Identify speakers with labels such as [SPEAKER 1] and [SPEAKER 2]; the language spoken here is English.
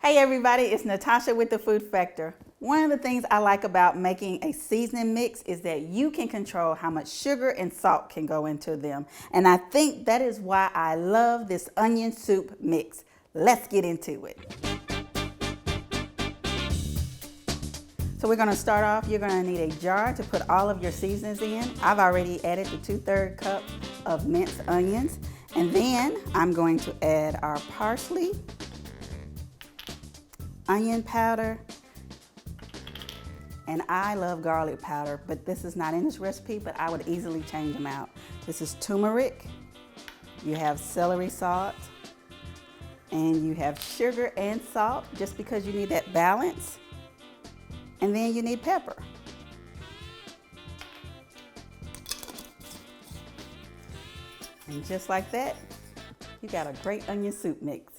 [SPEAKER 1] Hey everybody, it's Natasha with the Food Factor. One of the things I like about making a seasoning mix is that you can control how much sugar and salt can go into them. And I think that is why I love this onion soup mix. Let's get into it. So we're gonna start off, you're gonna need a jar to put all of your seasonings in. I've already added the 2/3 cup of minced onions. And then I'm going to add our parsley, onion powder, and I love garlic powder, but this is not in this recipe, but I would easily change them out. This is turmeric, you have celery salt, and you have sugar and salt, just because you need that balance. And then you need pepper. And just like that, you got a great onion soup mix.